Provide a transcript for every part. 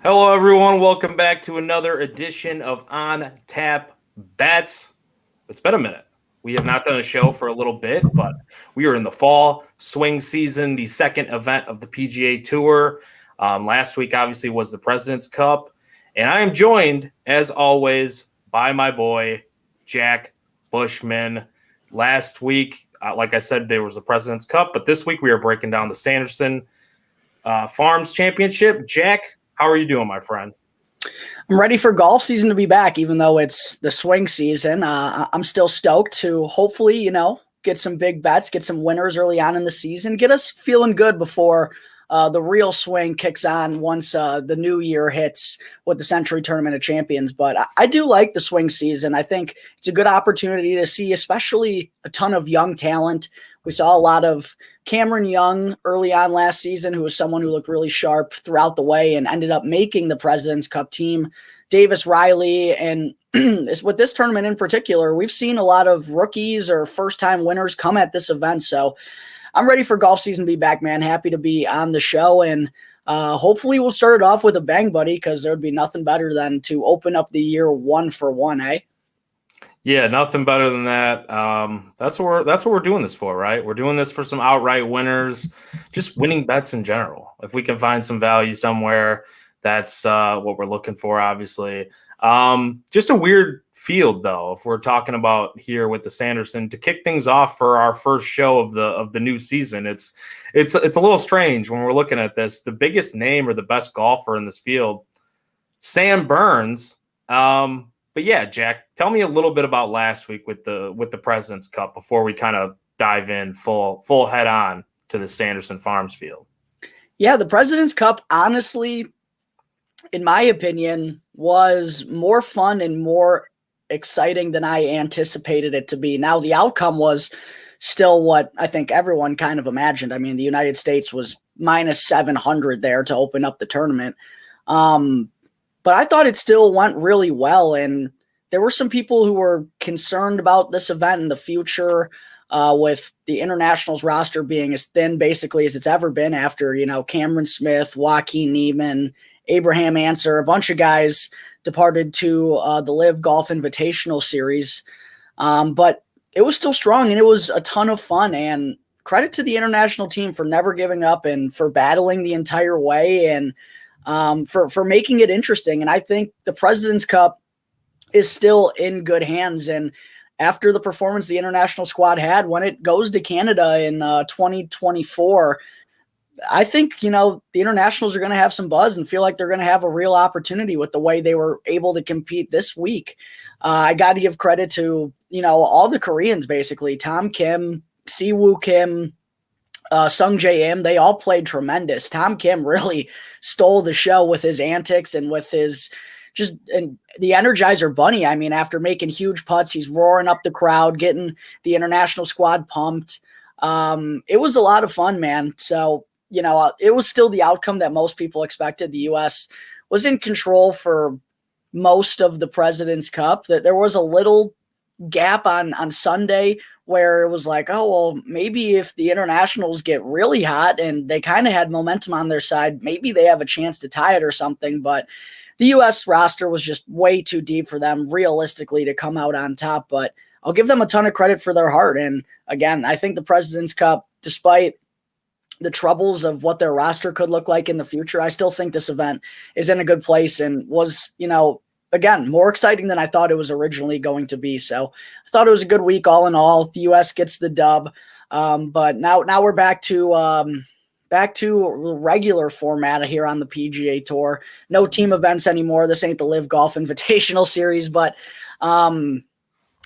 Hello, everyone. Welcome back to another edition of On Tap Bets. It's been a minute. We have not done a show for a little bit, but we are in the fall swing season, the second event of the PGA Tour. Last week, obviously, was the President's Cup. And I am joined, as always, by my boy, Jack Bushman. Last week, like I said, there was the President's Cup, but this week we are breaking down the Sanderson Farms Championship. Jack, how are you doing, my friend? I'm ready for golf season to be back, even though it's the swing season. I'm still stoked to hopefully, get some big bets, get some winners early on in the season, get us feeling good before the real swing kicks on once the new year hits with the Century Tournament of Champions. But I do like the swing season. I think it's a good opportunity to see, especially a ton of young talent. We saw a lot of Cameron Young early on last season, who was someone who looked really sharp throughout the way and ended up making the President's Cup team. Davis Riley, and with this tournament in particular, we've seen a lot of rookies or first-time winners come at this event. So I'm ready for golf season to be back, man. Happy to be on the show, and hopefully we'll start it off with a bang, buddy, because there would be nothing better than to open up the year 1-for-1, eh? Yeah, nothing better than that. That's what we're doing this for, right? We're doing this for some outright winners, just winning bets in general. If we can find some value somewhere, that's what we're looking for, obviously. Just a weird field, though, if we're talking about here with the Sanderson to kick things off for our first show of the new season. It's a little strange when we're looking at this. The biggest name or the best golfer in this field, Sam Burns. But yeah, Jack, tell me a little bit about last week with the President's Cup before we kind of dive in full head on to the Sanderson Farms field. Yeah, the President's Cup, honestly, in my opinion, was more fun and more exciting than I anticipated it to be. Now, the outcome was still what I think everyone kind of imagined. I mean, the United States was minus 700 there to open up the tournament. But I thought it still went really well, and there were some people who were concerned about this event in the future, with the internationals roster being as thin basically as it's ever been after, Cameron Smith, Joaquin Niemann, Abraham Answer, a bunch of guys departed to the Live Golf Invitational Series. But it was still strong, and it was a ton of fun, and credit to the international team for never giving up and for battling the entire way, and for making it interesting. And I think the President's Cup is still in good hands. And after the performance the international squad had, when it goes to Canada in 2024, I think, the internationals are going to have some buzz and feel like they're going to have a real opportunity with the way they were able to compete this week. I got to give credit to, all the Koreans, basically. Tom Kim, Siwoo Kim, Sung Jae Im, they all played tremendous. Tom Kim really stole the show with his antics and with his and the Energizer Bunny. I mean, after making huge putts, he's roaring up the crowd, getting the international squad pumped. It was a lot of fun, man. So, it was still the outcome that most people expected. The U.S. was in control for most of the President's Cup. That there was a little gap on Sunday where it was like, oh, well, maybe if the internationals get really hot and they kind of had momentum on their side, maybe they have a chance to tie it or something. But the U.S. roster was just way too deep for them realistically to come out on top. But I'll give them a ton of credit for their heart. And again, I think the President's Cup, despite the troubles of what their roster could look like in the future, I still think this event is in a good place and was, again, more exciting than I thought it was originally going to be. So I thought it was a good week all in all. The U.S. gets the dub. But now we're back to regular format here on the PGA Tour. No team events anymore. This ain't the Live Golf Invitational Series, but I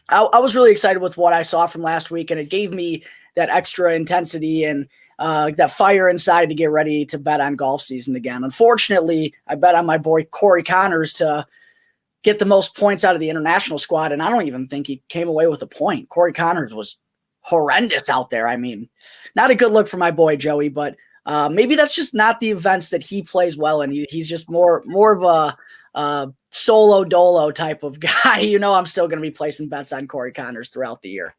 was really excited with what I saw from last week, and it gave me that extra intensity and that fire inside to get ready to bet on golf season again. Unfortunately, I bet on my boy Corey Connors to get the most points out of the international squad, and I don't even think he came away with a point. Corey Connors was horrendous out there. I mean, not a good look for my boy Joey, but maybe that's just not the events that he plays well in. He's just more of a solo dolo type of guy. I'm still going to be placing bets on Corey Connors throughout the year.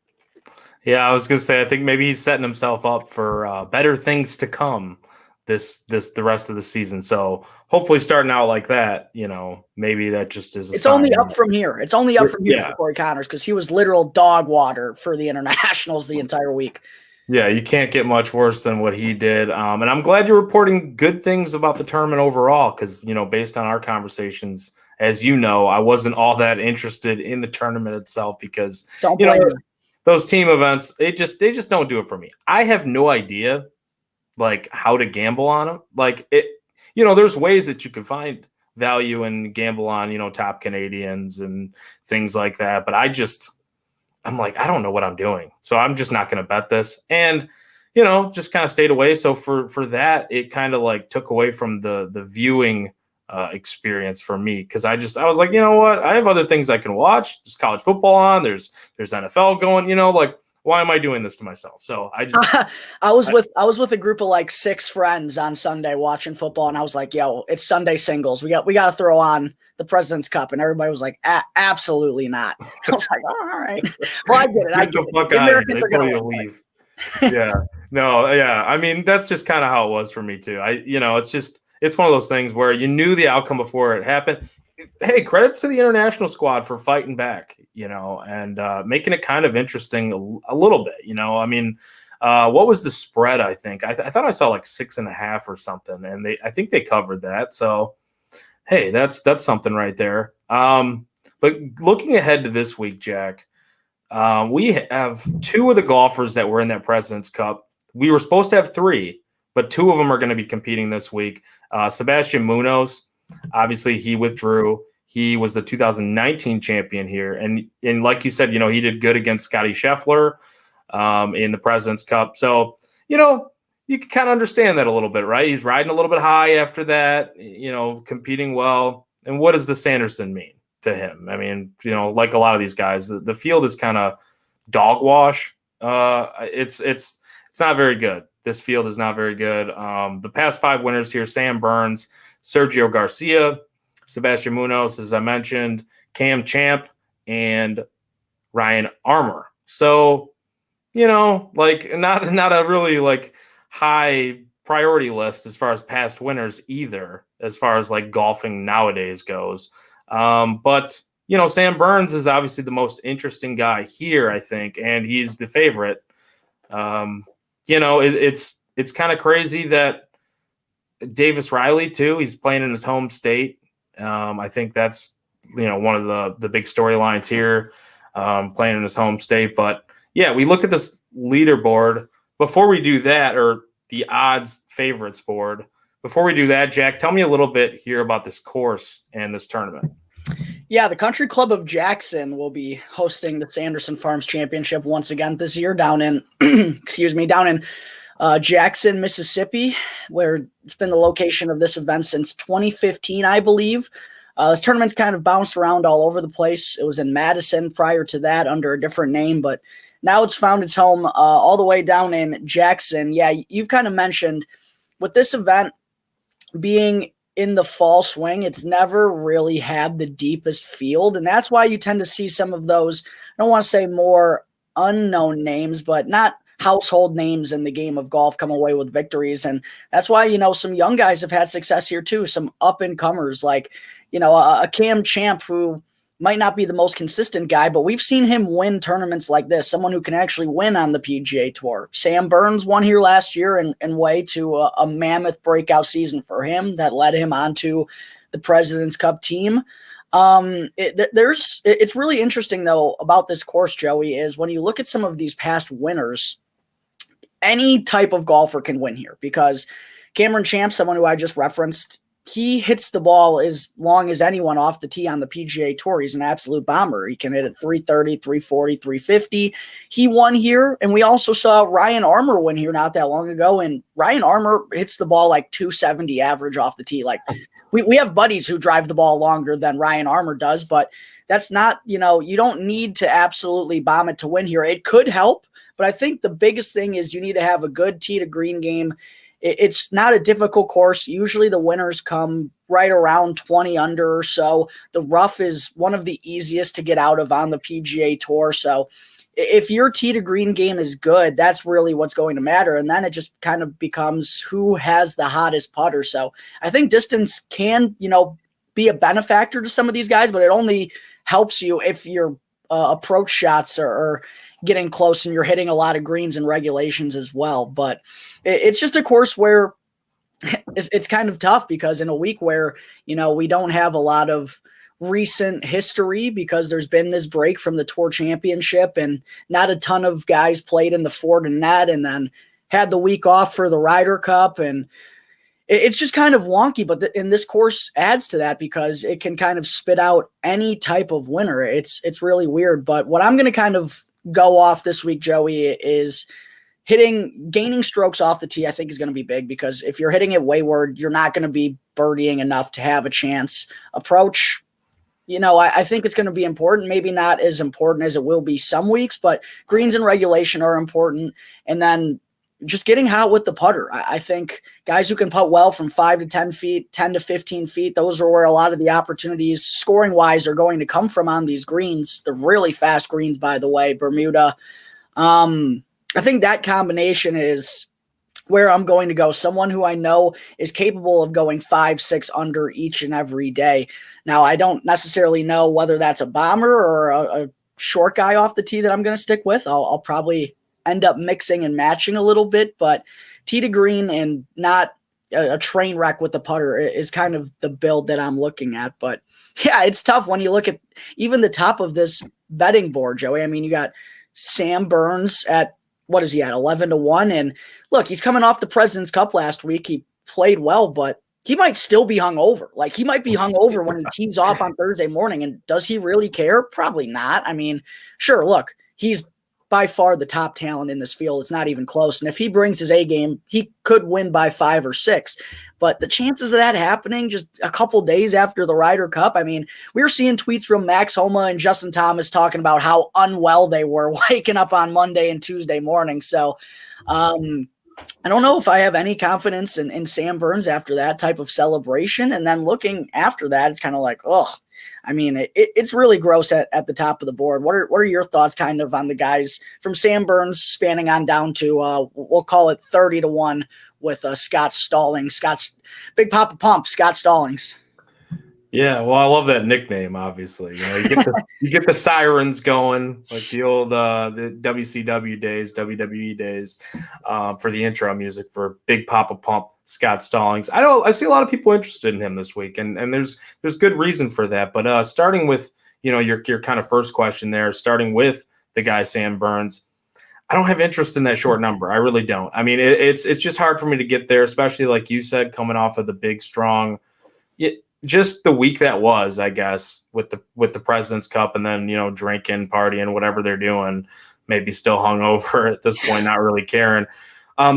Yeah, I was going to say, I think maybe he's setting himself up for better things to come the rest of the season. So hopefully starting out like that, maybe that just is a It's sign. only up from here. It's only up from here Yeah. for Corey Connors because he was literal dog water for the internationals the entire week. Yeah, you can't get much worse than what he did. And I'm glad you're reporting good things about the tournament overall because, based on our conversations, as you know, I wasn't all that interested in the tournament itself because, those team events, they just don't do it for me. I have no idea, like, how to gamble on them. Like, there's ways that you can find value and gamble on, top Canadians and things like that. But I'm like, I don't know what I'm doing. So I'm just not going to bet this. And, just kind of stayed away. So for that, it kind of like took away from the viewing experience for me. Cause I was like, you know what? I have other things I can watch. There's college football on. There's NFL going, like, why am I doing this to myself? So I was with a group of like 6 friends on Sunday watching football. And I was like, yo, it's Sunday singles. We got to throw on the President's Cup. And everybody was like, absolutely not. I was like, oh, all right. Well, I get it. Get the fuck out of here. They told you to leave. Yeah. No. Yeah. I mean, that's just kind of how it was for me too. It's one of those things where you knew the outcome before it happened. Hey, credit to the international squad for fighting back, and making it kind of interesting a little bit, I mean, what was the spread? I think I thought I saw like 6.5 or something, and I think they covered that. So, hey, that's something right there. But looking ahead to this week, Jack, we have 2 of the golfers that were in that President's Cup. We were supposed to have 3, but 2 of them are going to be competing this week. Sebastian Munoz, obviously he withdrew. He was the 2019 champion here. And like you said, he did good against Scotty Scheffler in the President's Cup. So, you can kind of understand that a little bit, right? He's riding a little bit high after that, competing well. And what does the Sanderson mean to him? I mean, like a lot of these guys, the field is kind of dog wash. It's not very good. This field is not very good. The past 5 winners here: Sam Burns, Sergio Garcia, Sebastian Munoz, as I mentioned, Cam Champ, and Ryan Armour. So, like not a really like high priority list as far as past winners either, as far as like golfing nowadays goes. But Sam Burns is obviously the most interesting guy here, I think, and he's the favorite. It's kind of crazy that Davis Riley too, he's playing in his home state. I think that's, one of the big storylines here, playing in his home state. But yeah, we look at this leaderboard before we do that, or the odds favorites board. Before we do that, Jack, tell me a little bit here about this course and this tournament. Yeah, the Country Club of Jackson will be hosting the Sanderson Farms Championship once again this year down in, Jackson, Mississippi, where it's been the location of this event since 2015, I believe. This tournament's kind of bounced around all over the place. It was in Madison prior to that under a different name, but now it's found its home all the way down in Jackson. Yeah, you've kind of mentioned with this event being in the fall swing, it's never really had the deepest field, and that's why you tend to see some of those, I don't want to say more unknown names, but not household names in the game of golf come away with victories. And that's why, some young guys have had success here too. Some up and comers like, a Cam Champ who might not be the most consistent guy, but we've seen him win tournaments like this, someone who can actually win on the PGA Tour. Sam Burns won here last year and way to a mammoth breakout season for him that led him onto the President's Cup team. It's really interesting though about this course, Joey, is when you look at some of these past winners, any type of golfer can win here because Cameron Champ, someone who I just referenced, he hits the ball as long as anyone off the tee on the PGA Tour. He's an absolute bomber. He can hit it 330, 340, 350. He won here, and we also saw Ryan Armour win here not that long ago, and Ryan Armour hits the ball like 270 average off the tee. Like we have buddies who drive the ball longer than Ryan Armour does, but that's not, you don't need to absolutely bomb it to win here. It could help, but I think the biggest thing is you need to have a good tee to green game. It's not a difficult course. Usually the winners come right around 20 under or so. The rough is one of the easiest to get out of on the PGA Tour. So if your tee to green game is good, that's really what's going to matter. And then it just kind of becomes who has the hottest putter. So I think distance can, be a benefactor to some of these guys, but it only helps you if your approach shots are getting close and you're hitting a lot of greens and regulations as well. But it's just a course where it's kind of tough, because in a week where, we don't have a lot of recent history because there's been this break from the Tour Championship and not a ton of guys played in the Ford and Net, and then had the week off for the Ryder Cup, and it's just kind of wonky. But and this course adds to that because it can kind of spit out any type of winner. It's really weird. But what I'm going to kind of go off this week, Joey, is gaining strokes off the tee. I think is going to be big, because if you're hitting it wayward, you're not going to be birdieing enough to have a chance. Approach, I think it's going to be important. Maybe not as important as it will be some weeks, but greens and regulation are important. And then just getting hot with the putter. I think guys who can putt well from 5 to 10 feet, 10 to 15 feet, those are where a lot of the opportunities scoring wise are going to come from on these greens. The really fast greens, by the way, Bermuda. I think that combination is where I'm going to go. Someone who I know is capable of going 5-6 under each and every day. Now, I don't necessarily know whether that's a bomber or a short guy off the tee that I'm going to stick with. I'll probably end up mixing and matching a little bit, but tee to green and not a train wreck with the putter is kind of the build that I'm looking at. But yeah, it's tough when you look at even the top of this betting board, Joey. I mean, you got Sam Burns at, what is he at, 11-1? And look, he's coming off the President's Cup last week. He played well, but he might still be hungover. Like, he might be hungover when he tees off on Thursday morning. And does he really care? Probably not. I mean, sure, look, he's by far the top talent in this field. It's not even close. And if he brings his A game, he could win by 5 or 6. But the chances of that happening just a couple days after the Ryder Cup, I mean, we were seeing tweets from Max Homa and Justin Thomas talking about how unwell they were waking up on Monday and Tuesday morning. So I don't know if I have any confidence in Sam Burns after that type of celebration. And then looking after that, it's kind of like, oh, I mean, it's really gross at the top of the board. What are your thoughts kind of on the guys from Sam Burns spanning on down to, we'll call it 30-1 with Scott Stallings, Scott's Big Papa Pump, Scott Stallings? Yeah, well, I love that nickname. Obviously, you get the sirens going, like the old the WCW days, WWE days, for the intro music for Big Papa Pump, Scott Stallings. I see a lot of people interested in him this week, and there's good reason for that. But starting with your kind of first question there, starting with the guy Sam Burns, I don't have interest in that short number. I really don't. I mean, it's just hard for me to get there, especially like you said, coming off of the big strong. Just the week that was, I guess, with the President's Cup, and then drinking, partying, whatever they're doing, maybe still hungover at this point, not really caring.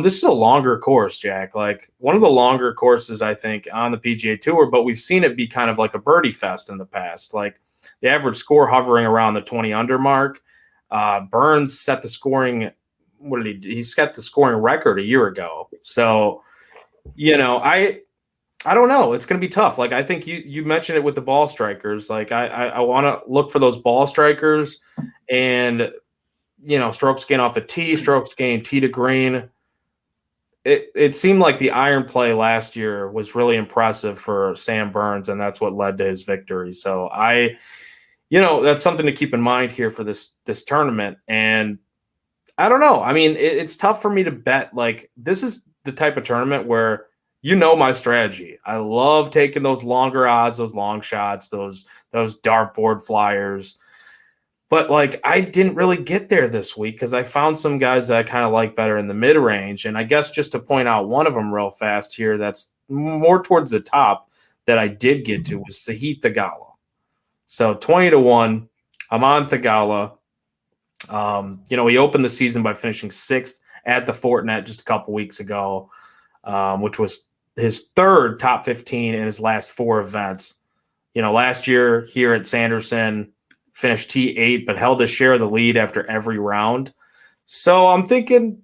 This is a longer course, Jack. Like one of the longer courses, I think, on the PGA Tour, but we've seen it be kind of like a birdie fest in the past. Like the average score hovering around the 20 under mark. Burns set the scoring. What did he do? He set the scoring record a year ago. So, I don't know. It's going to be tough. Like, I think you mentioned it with the ball strikers. Like, I want to look for those ball strikers and, strokes gained off the tee, strokes gained tee to green. It seemed like the iron play last year was really impressive for Sam Burns, and that's what led to his victory. So that's something to keep in mind here for this tournament. And I don't know. I mean, it's tough for me to bet. Like, this is the type of tournament where my strategy. I love taking those longer odds, those long shots, those dartboard flyers. But like, I didn't really get there this week because I found some guys that I kind of like better in the mid range. And I guess just to point out one of them real fast here, that's more towards the top that I did get to was Sahith Theegala. So 20-1, I'm on Theegala. He opened the season by finishing 6th at the Fortinet just a couple weeks ago, which was his third top 15 in his last 4 events. Last year here at Sanderson, finished T8, but held his share of the lead after every round. So I'm thinking,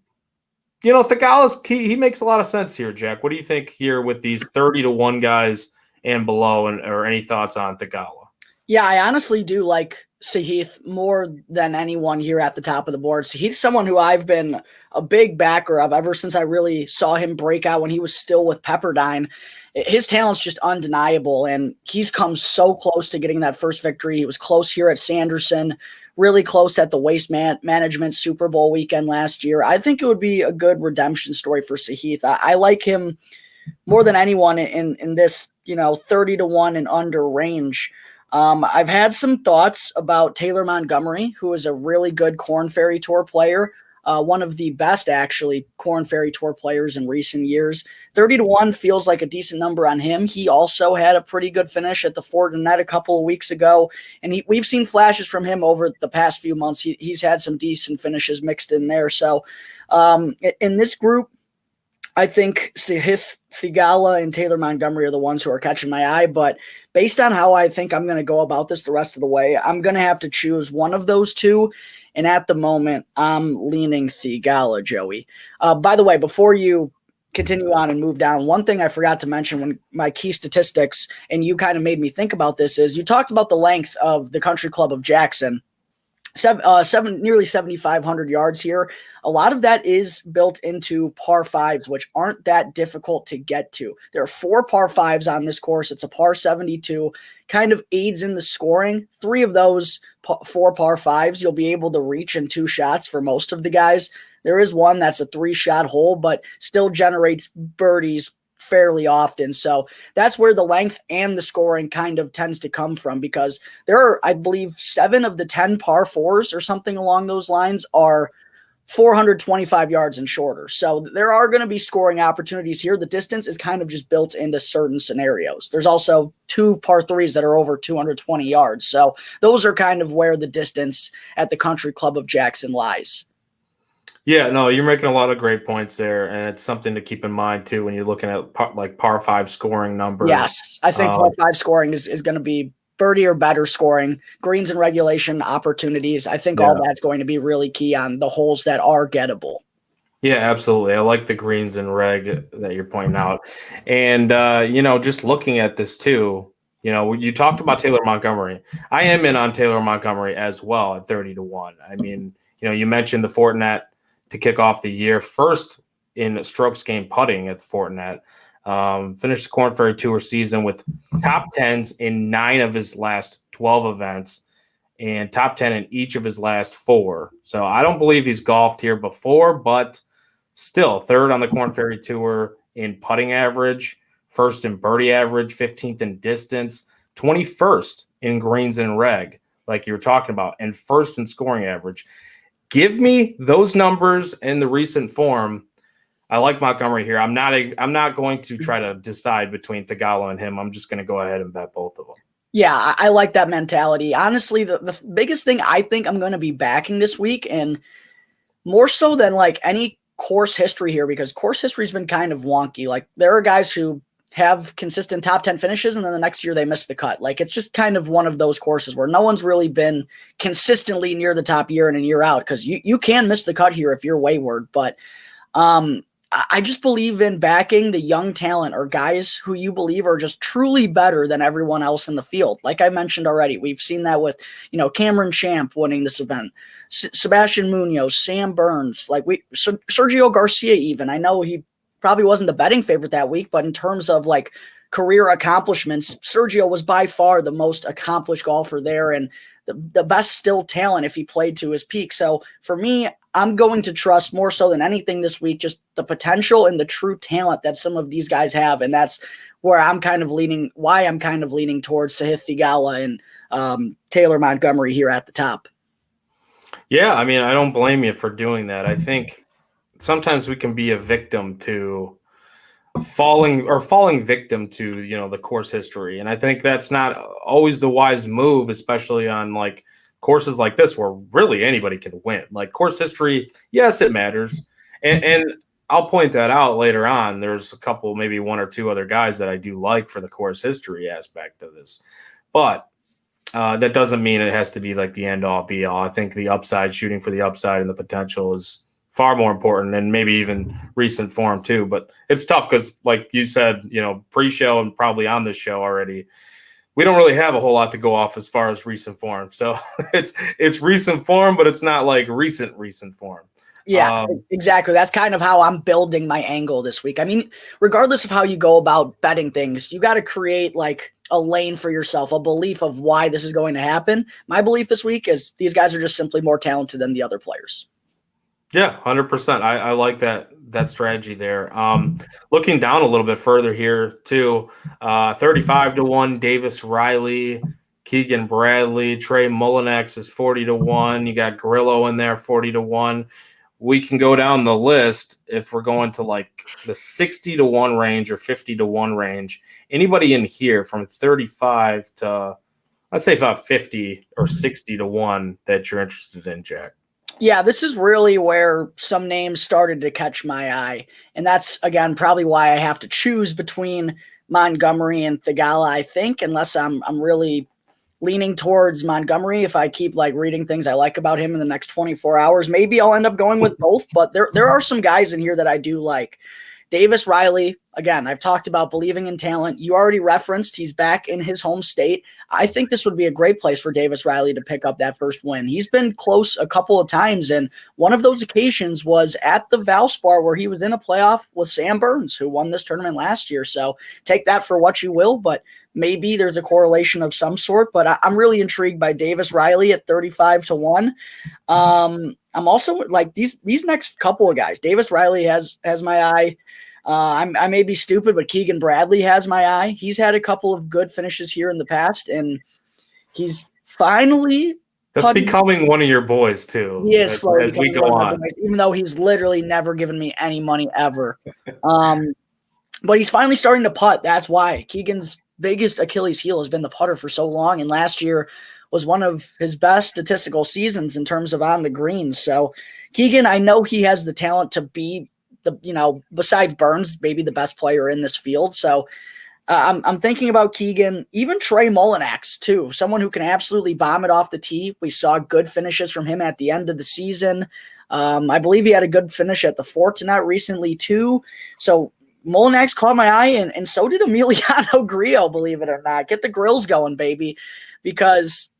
Theegala's he makes a lot of sense here, Jack. What do you think here with these 30-1 guys and below, or any thoughts on Theegala? Yeah, I honestly do like Sahith more than anyone here at the top of the board. Sahith's someone who I've been a big backer of ever since I really saw him break out when he was still with Pepperdine. His talent's just undeniable, and he's come so close to getting that first victory. He was close here at Sanderson, really close at the Waste Management Super Bowl weekend last year. I think it would be a good redemption story for Sahith. I like him more than anyone in this, 30-1 and under range. I've had some thoughts about Taylor Montgomery, who is a really good Korn Ferry Tour player, one of the best, actually, Korn Ferry Tour players in recent years. 30-1 feels like a decent number on him. He also had a pretty good finish at the Fortinet a couple of weeks ago, and we've seen flashes from him over the past few months. He's had some decent finishes mixed in there. So in this group, I think Sahith Theegala and Taylor Montgomery are the ones who are catching my eye, but based on how I think I'm going to go about this the rest of the way, I'm going to have to choose one of those two, and at the moment, I'm leaning Theegala, Joey. By the way, before you continue on and move down, one thing I forgot to mention when my key statistics, and you kind of made me think about this, is you talked about the length of the Country Club of Jackson. Nearly 7,500 yards here. A lot of that is built into par fives, which aren't that difficult to get to. There are 4 par fives on this course. It's a par 72, kind of aids in the scoring. 3 of those 4 par fives you'll be able to reach in 2 shots for most of the guys. There is one that's a 3-shot hole, but still generates birdies fairly often. So that's where the length and the scoring kind of tends to come from, because there are, I believe, 7 of the 10 par 4s or something along those lines are 425 yards and shorter. So there are going to be scoring opportunities here. The distance is kind of just built into certain scenarios. There's also 2 par 3s that are over 220 yards. So those are kind of where the distance at the Country Club of Jackson lies. Yeah, no, you're making a lot of great points there, and it's something to keep in mind too when you're looking at par 5 scoring numbers. Yes, I think par 5 scoring is going to be birdie or better scoring, greens and regulation opportunities. I think all that's going to be really key on the holes that are gettable. Yeah, absolutely. I like the greens and reg that you're pointing out. And, just looking at this too, you talked about Taylor Montgomery. I am in on Taylor Montgomery as well at 30-1. I mean, you mentioned the Fortinet to kick off the year, first in strokes gained putting at the Fortinet. Finished the Korn Ferry Tour season with top 10s in 9 of his last 12 events and top 10 in each of his last 4. So I don't believe he's golfed here before, but still 3rd on the Korn Ferry Tour in putting average, 1st in birdie average, 15th in distance, 21st in greens and reg, like you were talking about, and 1st in scoring average. Give me those numbers in the recent form. I like Montgomery here. I'm not going to try to decide between Theegala and him. I'm just going to go ahead and bet both of them. Yeah, I like that mentality. Honestly, the biggest thing I think I'm going to be backing this week, and more so than like any course history here, because course history has been kind of wonky. Like there are guys who have consistent top 10 finishes and then the next year they miss the cut. Like it's just kind of one of those courses where no one's really been consistently near the top year in and year out, because you can miss the cut here if you're wayward. But I just believe in backing the young talent or guys who you believe are just truly better than everyone else in the field. Like I mentioned already, we've seen that with, Cameron Champ winning this event, Sebastian Munoz, Sam Burns, Sergio Garcia even. I know he probably wasn't the betting favorite that week, but in terms of like career accomplishments, Sergio was by far the most accomplished golfer there and the best still talent if he played to his peak. So for me, I'm going to trust more so than anything this week just the potential and the true talent that some of these guys have, and that's where I'm kind of leaning towards Sahith Theegala and Taylor Montgomery here at the top. Yeah, I mean, I don't blame you for doing that. I think sometimes we can be a victim to falling victim to, the course history. And I think that's not always the wise move, especially on like courses like this where really anybody can win. Like course history, yes, it matters. And I'll point that out later on. There's a couple, maybe 1 or 2 other guys that I do like for the course history aspect of this. But that doesn't mean it has to be like the end all be all. I think the upside, shooting for the upside and the potential is far more important, and maybe even recent form too. But it's tough because, like you said, pre-show and probably on this show already, we don't really have a whole lot to go off as far as recent form. So it's recent form, but it's not like recent form. Yeah, exactly. That's kind of how I'm building my angle this week. I mean, regardless of how you go about betting things, you got to create like a lane for yourself, a belief of why this is going to happen. My belief this week is these guys are just simply more talented than the other players. Yeah, 100%. I like that strategy there. Looking down a little bit further here too, 35-1 Davis Riley, Keegan Bradley, Trey Mullinax is 40-1. You got Grillo in there 40-1. We can go down the list if we're going to like the 60-1 range or 50-1 range. Anybody in here from 35 to, let's say about 50 or 60-1 that you're interested in, Jack? Yeah, this is really where some names started to catch my eye. And that's, again, probably why I have to choose between Montgomery and Thigala, I think, unless I'm really leaning towards Montgomery. If I keep like reading things I like about him in the next 24 hours, maybe I'll end up going with both. But there are some guys in here that I do like. Davis Riley, again, I've talked about believing in talent. You already referenced he's back in his home state. I think this would be a great place for Davis Riley to pick up that first win. He's been close a couple of times, and one of those occasions was at the Valspar where he was in a playoff with Sam Burns, who won this tournament last year. So take that for what you will, but maybe there's a correlation of some sort. But I'm really intrigued by Davis Riley at 35-1. I'm also like these next couple of guys. Davis Riley has my eye. I may be stupid, but Keegan Bradley has my eye. He's had a couple of good finishes here in the past, and he's finally becoming one of your boys too. He is slowly as we go on, even though he's literally never given me any money ever. But he's finally starting to putt. That's why Keegan's biggest Achilles heel has been the putter for so long, and last year was one of his best statistical seasons in terms of on the greens. So Keegan, I know he has the talent to be besides Burns, maybe the best player in this field. So I'm thinking about Keegan, even Trey Mullinax too, someone who can absolutely bomb it off the tee. We saw good finishes from him at the end of the season. I believe he had a good finish at the Fortinet recently too. So Mullinax caught my eye, and so did Emiliano Grillo, believe it or not. Get the grills going, baby, because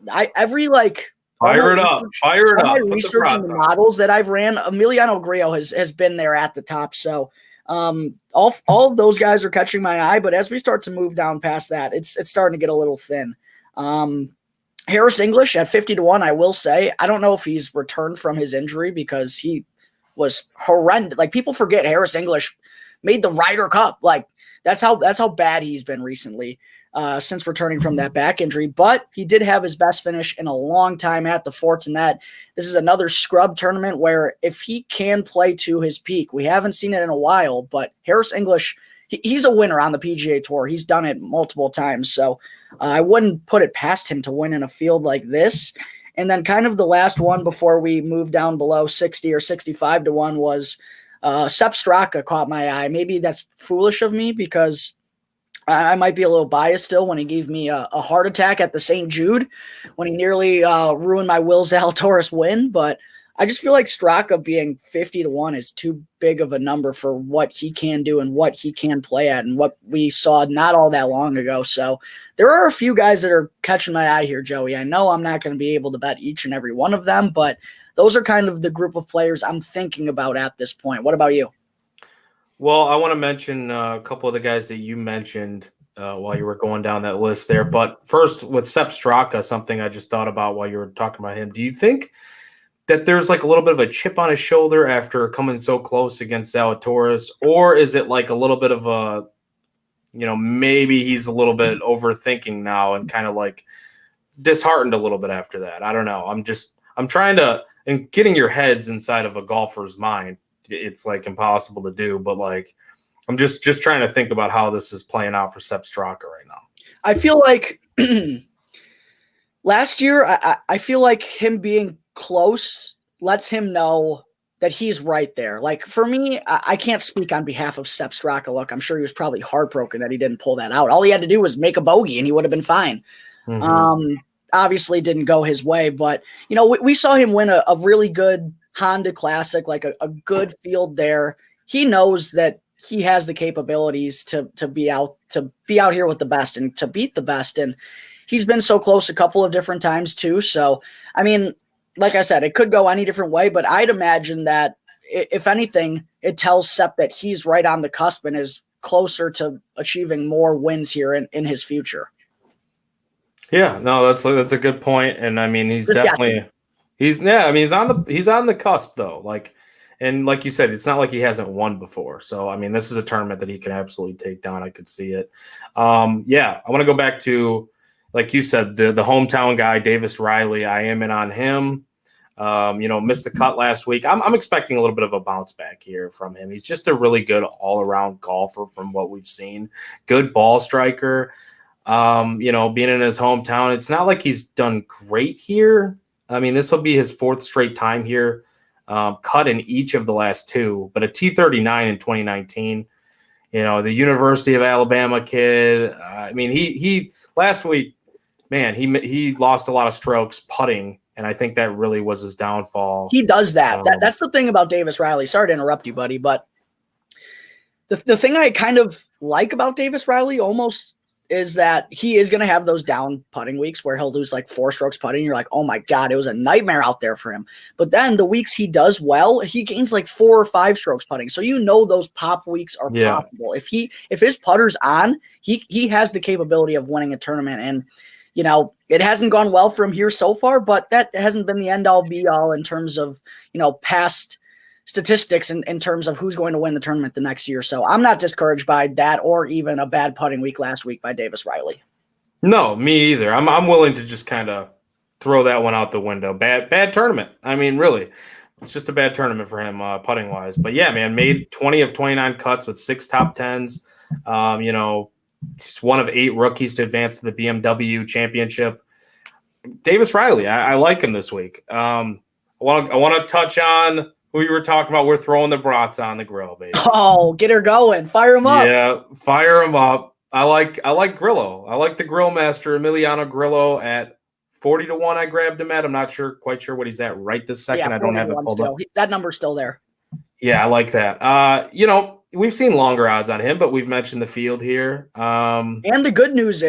fire it up. My research and the models that I've ran, Emiliano Grillo has been there at the top. So all of those guys are catching my eye. But as we start to move down past that, it's starting to get a little thin. Harris English at 50-1, I will say, I don't know if he's returned from his injury because he was horrendous. Like, people forget Harris English made the Ryder Cup. Like, that's how bad he's been recently. Since returning from that back injury, but he did have his best finish in a long time at the Fortinet. This is another scrub tournament where if he can play to his peak, we haven't seen it in a while, but Harris English, he's a winner on the PGA Tour. He's done it multiple times, so I wouldn't put it past him to win in a field like this. And then kind of the last one before we move down below 60 or 65-1 was Sepp Straka caught my eye. Maybe that's foolish of me because I might be a little biased still when he gave me a heart attack at the St. Jude when he nearly ruined my Will Zalatoris win. But I just feel like Straka being 50-1 is too big of a number for what he can do and what he can play at and what we saw not all that long ago. So there are a few guys that are catching my eye here, Joey. I know I'm not going to be able to bet each and every one of them, but those are kind of the group of players I'm thinking about at this point. What about you? Well, I want to mention a couple of the guys that you mentioned while you were going down that list there. But first, with Sepp Straka, something I just thought about while you were talking about him. Do you think that there's like a little bit of a chip on his shoulder after coming so close against Zalatoris? Or is it like a little bit of a, maybe he's a little bit overthinking now and kind of like disheartened a little bit after that? I don't know. I'm trying to, and getting your heads inside of a golfer's mind, it's like impossible to do, but like I'm just trying to think about how this is playing out for Sepp Straka right now. I feel like last year, I feel like him being close lets him know that he's right there. Like, for me, I can't speak on behalf of Sepp Straka. Look, I'm sure he was probably heartbroken that he didn't pull that out. All he had to do was make a bogey and he would have been fine. Mm-hmm. Obviously didn't go his way, but we saw him win a really good Honda Classic, like a good field there. He knows that he has the capabilities to be out here with the best and to beat the best. And he's been so close a couple of different times too. So, I mean, like I said, it could go any different way, but I'd imagine that if anything, it tells Sepp that he's right on the cusp and is closer to achieving more wins here in his future. Yeah, no, that's a good point. And I mean, he's Just definitely, he's on the cusp though. Like, and like you said, it's not like he hasn't won before. So, I mean, this is a tournament that he can absolutely take down. I could see it. Yeah, I want to go back to, like you said, the hometown guy, Davis Riley. I am in on him. Missed the cut last week. I'm expecting a little bit of a bounce back here from him. He's just a really good all-around golfer from what we've seen. Good ball striker. Being in his hometown, it's not like he's done great here. I mean, this will be his fourth straight time here. Cut in each of the last two, but a T39 in 2019. The University of Alabama kid. I mean, he last week, man, he lost a lot of strokes putting, and I think that really was his downfall. He does that. That's the thing about Davis Riley. Sorry to interrupt you, buddy, but the thing I kind of like about Davis Riley almost is that he is going to have those down putting weeks where he'll lose like 4 strokes putting. You're like, oh my God, it was a nightmare out there for him. But then the weeks he does well, he gains like 4 or 5 strokes putting. So those pop weeks are possible. If his putter's on, he has the capability of winning a tournament. And it hasn't gone well for him here so far, but that hasn't been the end all be all in terms of, past statistics in terms of who's going to win the tournament the next year. So I'm not discouraged by that or even a bad putting week last week by Davis Riley. No, me either. I'm willing to just kind of throw that one out the window. Bad tournament. I mean, really, it's just a bad tournament for him putting wise. But yeah, man, made 20 of 29 cuts with 6 top 10s. He's one of 8 rookies to advance to the BMW Championship. Davis Riley, I like him this week. I want to touch on who you were talking about. We're throwing the brats on the grill, baby. Oh, get her going. Fire him up. Yeah, fire him up. I like Grillo. I like the grill master, Emiliano Grillo, at 40 to 1. I grabbed him at. I'm not quite sure what he's at right this second. Yeah, I don't have it pulled up. That number's still there. Yeah, I like that. We've seen longer odds on him, but we've mentioned the field here. And the good news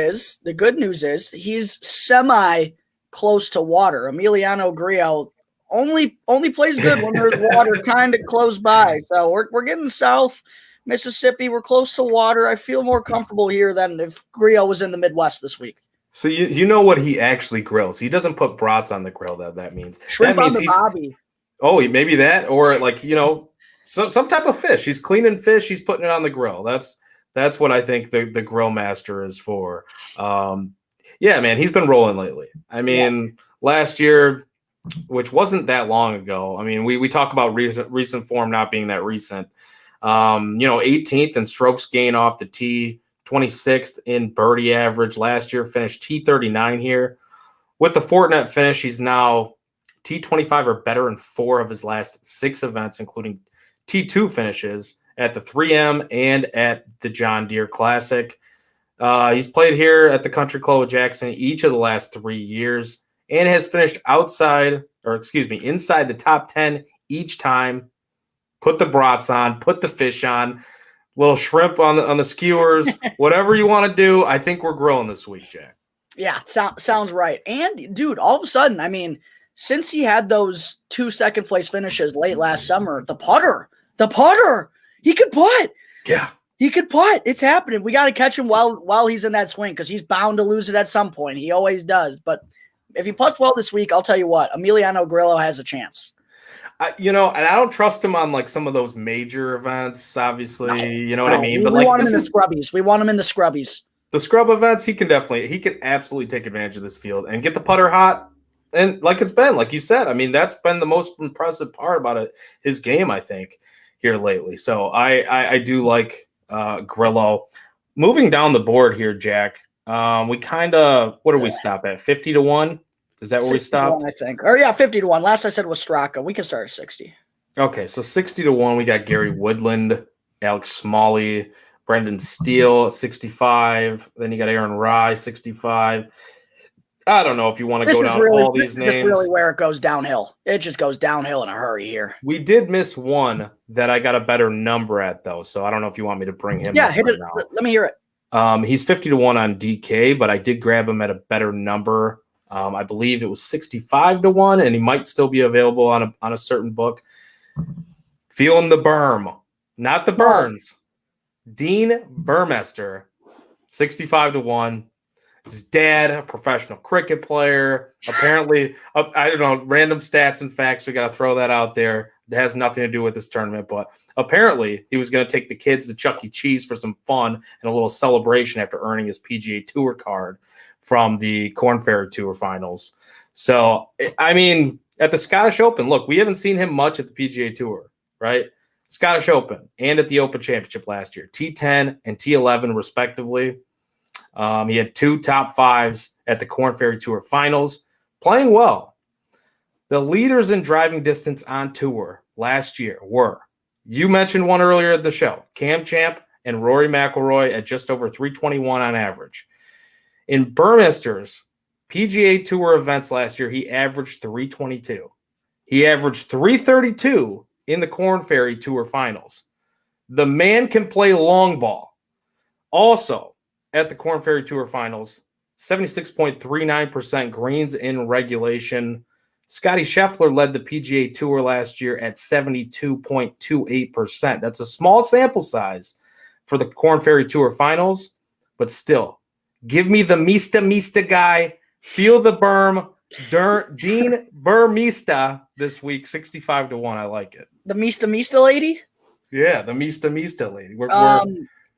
is he's semi close to water. Emiliano Grillo only plays good when there's water kind of close by. So we're getting south Mississippi. We're close to water. I feel more comfortable here than if Grillo was in the Midwest this week. So you know what he actually grills. He doesn't put brats on the grill. That means shrimp that on the bobby. Oh, maybe that, or some type of fish. He's cleaning fish. He's putting it on the grill. That's what I think the grill master is for. Yeah, man, he's been rolling lately. I mean, last year, which wasn't that long ago. I mean, we talk about recent form not being that recent. 18th in strokes gain off the tee, 26th in birdie average. Last year finished T39 here. With the Fortinet finish, he's now T25 or better in 4 of his last 6 events, including T2 finishes at the 3M and at the John Deere Classic. He's played here at the Country Club of Jackson each of the last 3 years and has finished inside the top 10 each time. Put the brats on, put the fish on, little shrimp on the skewers, whatever you want to do. I think we're grilling this week, Jack. Yeah, sounds right. And dude, all of a sudden, I mean, since he had those 2 second place finishes late last summer, the putter, he could putt. Yeah. He could putt. It's happening. We got to catch him while he's in that swing because he's bound to lose it at some point. He always does. But if he putts well this week, I'll tell you what, Emiliano Grillo has a chance. And I don't trust him on like some of those major events, obviously. You know what I mean? But we want him in the scrubbies. We want him in the scrubbies. The scrub events, he can absolutely take advantage of this field and get the putter hot. And like it's been, like you said, I mean, that's been the most impressive part about his game, I think, here lately. So I do like Grillo. Moving down the board here, Jack, we kind of, what do we stop at? 50 to 1? Is that where we stopped? I think. Or yeah, 50 to 1. Last I said was Straka. We can start at 60. Okay, so 60 to 1, we got Gary Woodland, Alex Smalley, Brendan Steele at 65. Then you got Aaron Rye, 65. I don't know if you want to This go is down really, all this these is just really names. where it goes downhill. It just goes downhill in a hurry here. We did miss one that I got a better number at, though. So I don't know if you want me to bring him up Hit right it. now. Let me hear it. He's 50-1 on DK, but I did grab him at a better number. I believe it was 65-1, and he might still be available on a certain book. Feeling the berm, not the Burns. Dean Burmester, 65-1. His dad, a professional cricket player. Apparently, I don't know, random stats and facts. We got to throw that out there. It has nothing to do with this tournament, but apparently he was going to take the kids to Chuck E. Cheese for some fun and a little celebration after earning his PGA Tour card from the Corn Ferry Tour finals. So, I mean, at the Scottish Open, look, we haven't seen him much at the PGA Tour, right? Scottish Open and at the Open Championship last year, T10 and T11 respectively. He had 2 top 5s at the Corn Ferry Tour finals, playing well. The leaders in driving distance on tour last year were, you mentioned one earlier at the show, Cam Champ and Rory McIlroy at just over 321 on average. In Burmester's PGA Tour events last year, he averaged 322. He averaged 332 in the Corn Ferry Tour finals. The man can play long ball. Also, at the Corn Ferry Tour finals, 76.39% greens in regulation. Scotty Scheffler led the PGA Tour last year at 72.28%. That's a small sample size for the Corn Ferry Tour finals, but still, give me the Mista guy, feel the berm, Dean Burmista this week, 65-1. I like it. The Mista lady? Yeah, the Mista lady.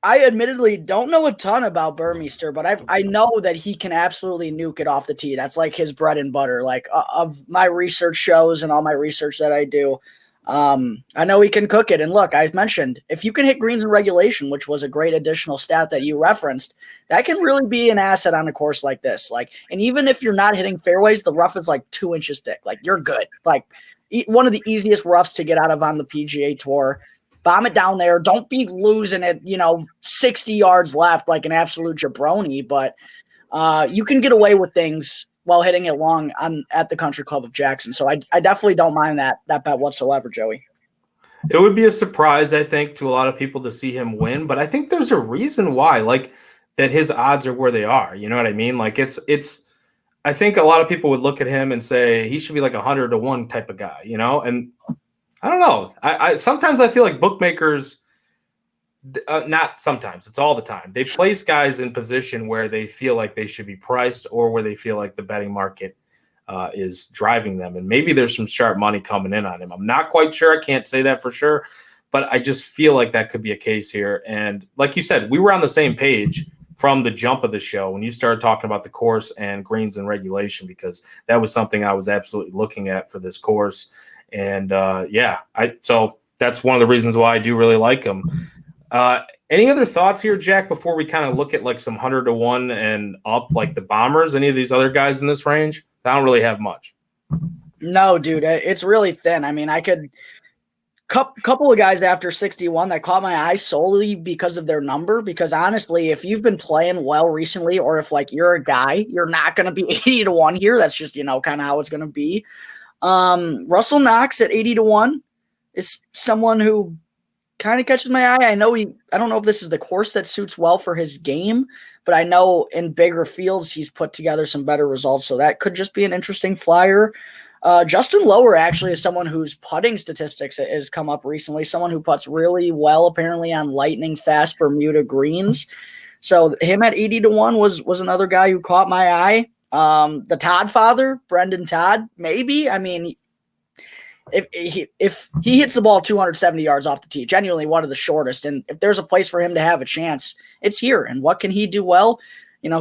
I admittedly don't know a ton about Burmeister, but I know that he can absolutely nuke it off the tee. That's like his bread and butter. Like of my research shows and all my research that I do, I know he can cook it. And look, I mentioned if you can hit greens in regulation, which was a great additional stat that you referenced, that can really be an asset on a course like this. Like, and even if you're not hitting fairways, the rough is like 2 inches thick. Like you're good. Like one of the easiest roughs to get out of on the PGA Tour. Bomb it down there. Don't be losing it, 60 yards left like an absolute jabroni. But you can get away with things while hitting it long at the Country Club of Jackson. So I definitely don't mind that bet whatsoever, Joey. It would be a surprise, I think, to a lot of people to see him win. But I think there's a reason why, like, that his odds are where they are. You know what I mean? Like, it's. I think a lot of people would look at him and say he should be like 100-1 type of guy, and I don't know. I sometimes I feel like bookmakers, not sometimes, it's all the time. They place guys in position where they feel like they should be priced or where they feel like the betting market is driving them. And maybe there's some sharp money coming in on him. I'm not quite sure. I can't say that for sure. But I just feel like that could be a case here. And like you said, we were on the same page from the jump of the show when you started talking about the course and greens and regulation, because that was something I was absolutely looking at for this course. And so that's one of the reasons why I do really like him. Any other thoughts here, Jack, before we kind of look at like some 100-1 and up, like the Bombers, any of these other guys in this range? I don't really have much. No, dude, it's really thin. I mean, I could couple of guys after 61 that caught my eye solely because of their number. Because honestly, if you've been playing well recently, or if like you're a guy, you're not going to be 80-1 here. That's just, kind of how it's going to be. Russell Knox at 80-1 is someone who kind of catches my eye. I don't know if this is the course that suits well for his game, but I know in bigger fields he's put together some better results. So that could just be an interesting flyer. Justin Lower actually is someone whose putting statistics has come up recently, someone who putts really well apparently on lightning fast Bermuda greens. So him at 80-1 was another guy who caught my eye. The Todd father, Brendan Todd, maybe. I mean, if he hits the ball 270 yards off the tee, genuinely one of the shortest, and if there's a place for him to have a chance, it's here. And what can he do well?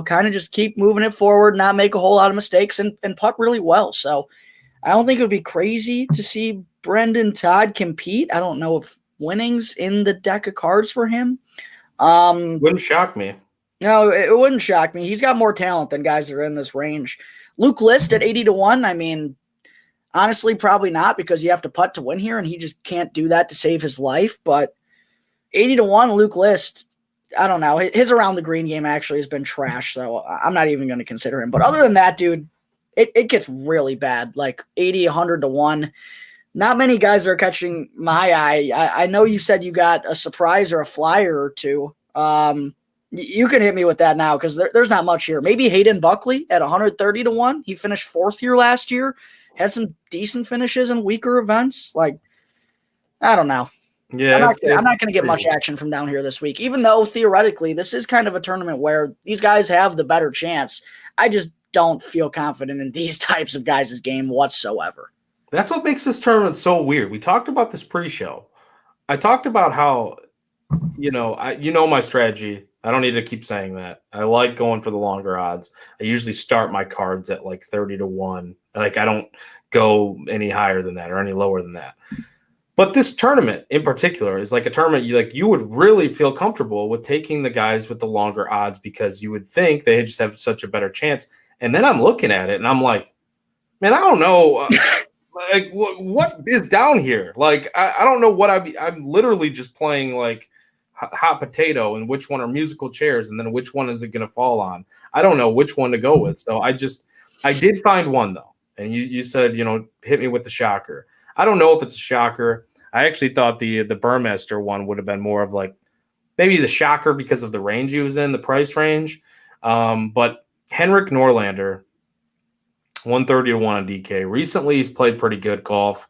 Kind of just keep moving it forward, not make a whole lot of mistakes, and putt really well. So I don't think it would be crazy to see Brendan Todd compete. I don't know if winning's in the deck of cards for him. Wouldn't shock me. No, it wouldn't shock me. He's got more talent than guys that are in this range. Luke List at 80-1. I mean, honestly, probably not, because you have to putt to win here, and he just can't do that to save his life. But 80-1, Luke List, I don't know. His around the green game actually has been trash, so I'm not even going to consider him. But other than that, dude, it gets really bad, like 80, 100 to 1. Not many guys are catching my eye. I know you said you got a surprise or a flyer or two. You can hit me with that now because there's not much here. Maybe Hayden Buckley at 130 to 1. He finished fourth here last year, had some decent finishes in weaker events. Like, I don't know. Yeah, I'm not going to get much action from down here this week, even though theoretically this is kind of a tournament where these guys have the better chance. I just don't feel confident in these types of guys' game whatsoever. That's what makes this tournament so weird. We talked about this pre-show. I talked about how, my strategy. I don't need to keep saying that. I like going for the longer odds. I usually start my cards at like 30 to 1. Like I don't go any higher than that or any lower than that. But this tournament in particular is like a tournament you would really feel comfortable with taking the guys with the longer odds because you would think they just have such a better chance. And then I'm looking at it and I'm like, man, I don't know. Like what is down here? Like I don't know what I'm literally just playing like hot potato and which one are musical chairs and then which one is it going to fall on? I don't know which one to go with. So I did find one though. And you said, hit me with the shocker. I don't know if it's a shocker. I actually thought the Burmester one would have been more of like maybe the shocker because of the range he was in, the price range. But Henrik Norlander, 130 to 1 on DK. Recently, he's played pretty good golf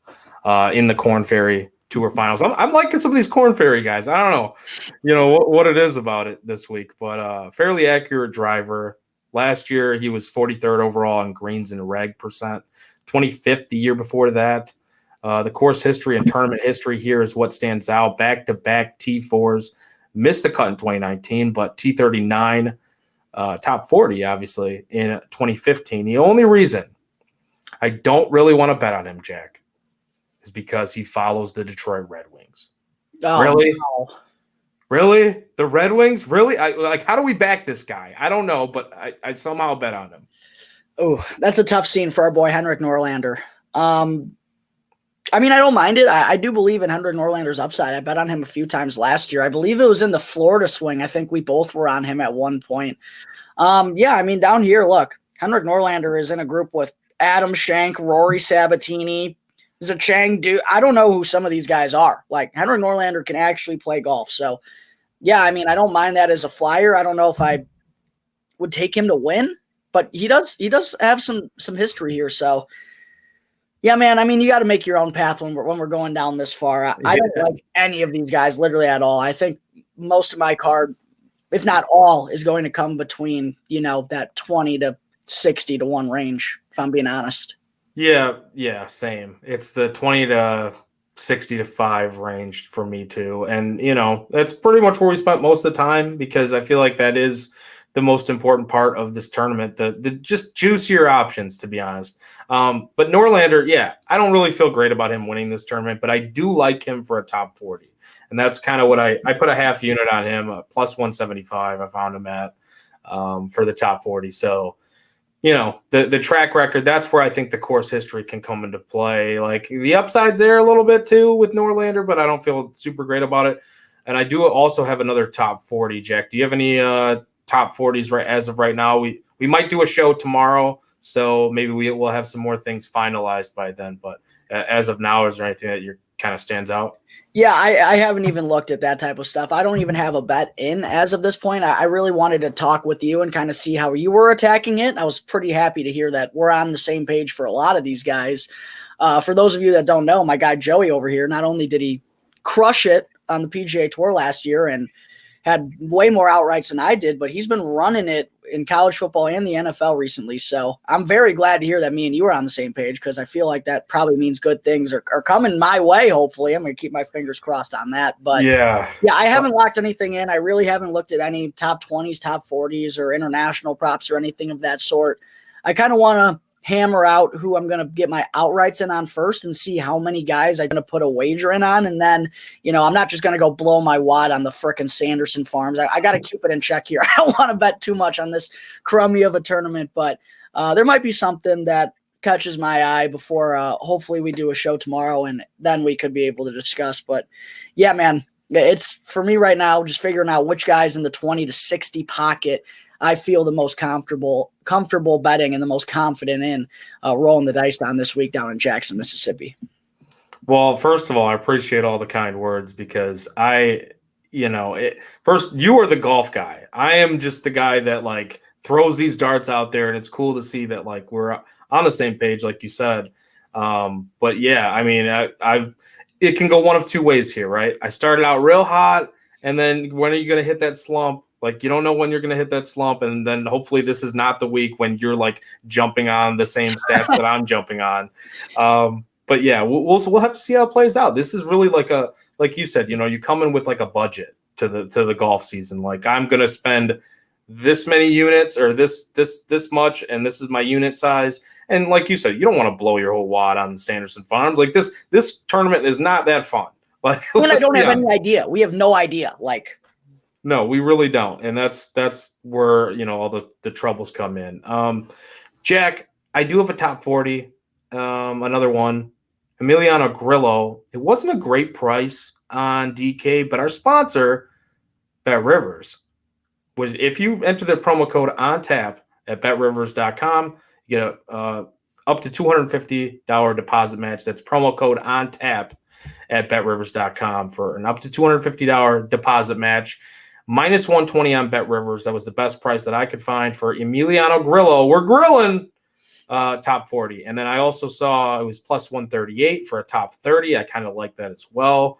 in the Korn Ferry Tour Finals. I'm liking some of these Korn Ferry guys. I don't know, what it is about it this week, but fairly accurate driver. Last year, he was 43rd overall in greens and reg percent, 25th the year before that. The course history and tournament history here is what stands out. Back-to-back T4s. Missed the cut in 2019, but T39, top 40, obviously, in 2015. The only reason I don't really want to bet on him, Jack, is because he follows the Detroit Red Wings. Oh, really? No. Really? The Red Wings? Really? How do we back this guy? I don't know, but I somehow bet on him. Oh, that's a tough scene for our boy Henrik Norlander. I mean, I don't mind it. I do believe in Henrik Norlander's upside. I bet on him a few times last year. I believe it was in the Florida swing. I think we both were on him at one point. Yeah, I mean, down here, look, Henrik Norlander is in a group with Adam Schenk, Rory Sabatini, Zachang dude. I don't know who some of these guys are. Like, Henrik Norlander can actually play golf. So, yeah, I mean, I don't mind that as a flyer. I don't know if I would take him to win, but he does have some history here. So, yeah, man. I mean, you got to make your own path when we're going down this far. I don't like any of these guys literally at all. I think most of my card, if not all, is going to come between that 20 to 60 to 1 range. If I'm being honest. Yeah, same. It's the 20 to 60 to 5 range for me too, and that's pretty much where we spent most of the time because I feel like that is the most important part of this tournament, the just juicier options, to be honest. But Norlander, yeah, I don't really feel great about him winning this tournament, but I do like him for a top 40. And that's kind of what I put a half unit on him, plus 175 I found him at for the top 40. So, the track record, that's where I think the course history can come into play. Like the upside's there a little bit too with Norlander, but I don't feel super great about it. And I do also have another top 40, Jack. Do you have any top 40s right as of right now? We might do a show tomorrow, so maybe we'll have some more things finalized by then. But as of now, is there anything that you kind of stands out? Yeah, I haven't even looked at that type of stuff. I don't even have a bet in as of this point. I really wanted to talk with you and kind of see how you were attacking it. I was pretty happy to hear that we're on the same page for a lot of these guys. For those of you that don't know, my guy Joey over here, not only did he crush it on the PGA Tour last year and had way more outrights than I did, but he's been running it in college football and the NFL recently. So I'm very glad to hear that me and you are on the same page because I feel like that probably means good things are coming my way, hopefully. I'm going to keep my fingers crossed on that. But yeah, I haven't locked anything in. I really haven't looked at any top 20s, top 40s, or international props or anything of that sort. I kind of want to hammer out who I'm going to get my outrights in on first and see how many guys I'm going to put a wager in on. And then, I'm not just going to go blow my wad on the frickin' Sanderson Farms. I got to keep it in check here. I don't want to bet too much on this crummy of a tournament, but there might be something that catches my eye before hopefully we do a show tomorrow and then we could be able to discuss. But yeah, man, It's for me right now, just figuring out which guys in the 20 to 60 pocket I feel the most comfortable betting and the most confident in rolling the dice on this week down in Jackson, Mississippi. Well, first of all, I appreciate all the kind words because first, you are the golf guy. I am just the guy that like throws these darts out there, and it's cool to see that like we're on the same page, like you said. But yeah, I mean, it can go one of two ways here, right? I started out real hot, and then when are you going to hit that slump? Like, you don't know when you're going to hit that slump, and then hopefully this is not the week when you're like jumping on the same stats that I'm jumping on. But yeah, we'll have to see how it plays out. This is really like you said, you come in with like a budget to the golf season. Like, I'm going to spend this many units or this much, and this is my unit size. And like you said, you don't want to blow your whole wad on Sanderson Farms. Like this tournament is not that fun. Like, I don't have any idea. We have no idea. Like, no, we really don't. And that's where, all the troubles come in. Jack, I do have a top 40. Another one, Emiliano Grillo. It wasn't a great price on DK, but our sponsor, Bet Rivers, was if you enter the promo code on tap at betrivers.com, you get a up to $250 deposit match. That's promo code on tap at betrivers.com for an up to $250 deposit match. Minus 120 on Bet Rivers. That was the best price that I could find for Emiliano Grillo. We're grilling top 40. And then I also saw it was plus 138 for a top 30. I kind of like that as well.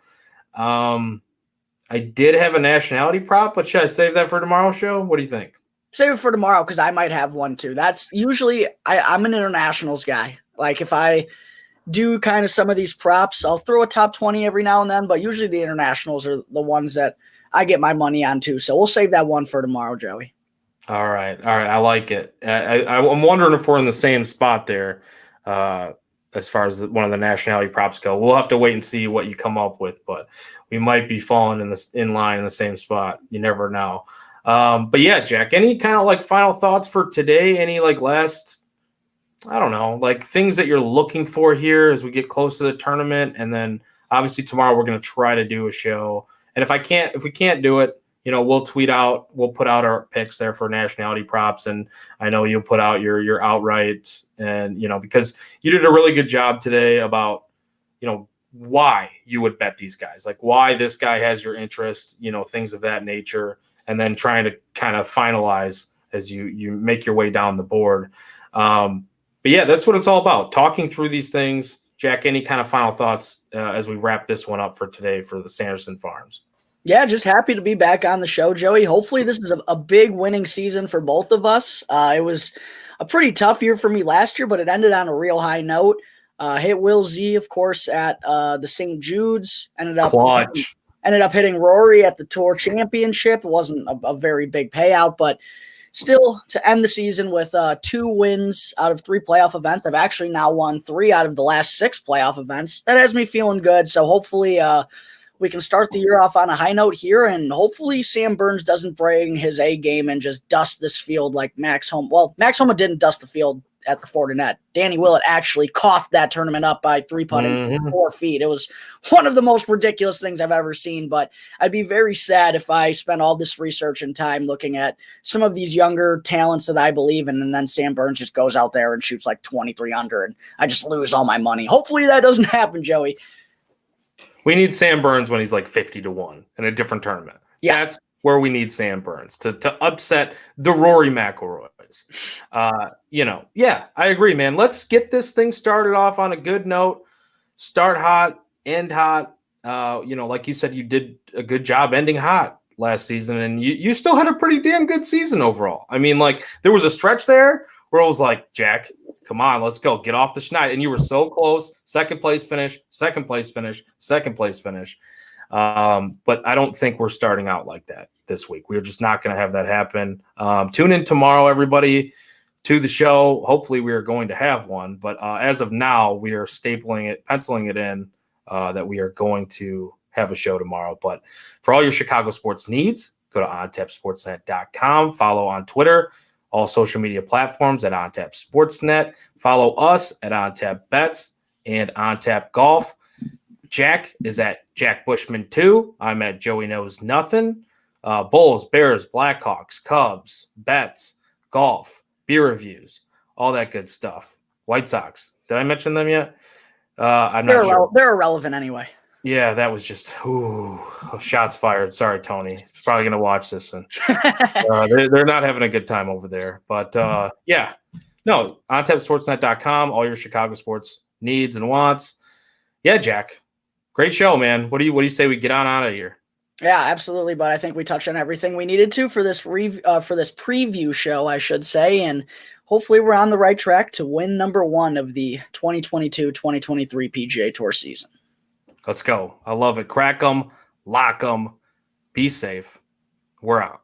I did have a nationality prop, but should I save that for tomorrow's show? What do you think? Save it for tomorrow because I might have one too. That's usually I'm an internationals guy. Like if I do kind of some of these props, I'll throw a top 20 every now and then, but usually the internationals are the ones that I get my money on too. So we'll save that one for tomorrow, Joey. All right. I like it. I'm wondering if we're in the same spot there as far as one of the nationality props go. We'll have to wait and see what you come up with, but we might be falling in line in the same spot. You never know. But yeah, Jack, any kind of like final thoughts for today? Any like last, I don't know, like things that you're looking for here as we get close to the tournament? And then obviously tomorrow we're going to try to do a show. And if we can't do it, we'll put out our picks there for nationality props. And I know you'll put out your outright and, because you did a really good job today about, why you would bet these guys, like why this guy has your interest, things of that nature. And then trying to kind of finalize as you make your way down the board. But yeah, that's what it's all about. Talking through these things. Jack, any kind of final thoughts as we wrap this one up for today for the Sanderson Farms? Yeah, just happy to be back on the show, Joey. Hopefully this is a big winning season for both of us. It was a pretty tough year for me last year, but it ended on a real high note. Hit Will Z, of course, at the St. Jude's. Ended up hitting Rory at the Tour Championship. It wasn't a very big payout, but still to end the season with 2 wins out of 3 playoff events. I've actually now won 3 out of the last 6 playoff events. That has me feeling good. So hopefully we can start the year off on a high note here, and hopefully Sam Burns doesn't bring his A game and just dust this field like Max Homa. Well, Max Homa didn't dust the field at the Fortinet. Danny Willett actually coughed that tournament up by 3-putting 4 feet. It was one of the most ridiculous things I've ever seen, but I'd be very sad if I spent all this research and time looking at some of these younger talents that I believe in, and then Sam Burns just goes out there and shoots like 23 under, and I just lose all my money. Hopefully that doesn't happen, Joey. We need Sam Burns when he's like 50-1 in a different tournament. Yes. That's where we need Sam Burns to upset the Rory McIlroys. Yeah, I agree, man. Let's get this thing started off on a good note. Start hot, end hot. Like you said, you did a good job ending hot last season, and you still had a pretty damn good season overall. I mean, like there was a stretch there where it was like, Jack, come on, let's go. Get off the schneid. And you were so close. Second place finish. But I don't think we're starting out like that this week. We're just not going to have that happen. Tune in tomorrow, everybody, to the show. Hopefully we are going to have one. But as of now, we are penciling it in that we are going to have a show tomorrow. But for all your Chicago sports needs, go to ontapsportsnet.com. Follow on Twitter, all social media platforms at OnTap Sportsnet. Follow us at OnTap Bets and OnTap Golf. Jack is at Jack Bushman 2. I'm at Joey Knows Nothing. Bulls, Bears, Blackhawks, Cubs, bets, golf, beer reviews, all that good stuff. White Sox. Did I mention them yet? I'm not sure. They're irrelevant anyway. Yeah, that was just shots fired. Sorry, Tony. He's probably going to watch this, and they're not having a good time over there. But yeah, no, ontapsportsnet.com, all your Chicago sports needs and wants. Yeah, Jack, great show, man. What do you say we get on out of here? Yeah, absolutely. But I think we touched on everything we needed to for this preview show, I should say, and hopefully we're on the right track to win number 1 of the 2022-2023 PGA Tour season. Let's go. I love it. Crack them, lock them, be safe. We're out.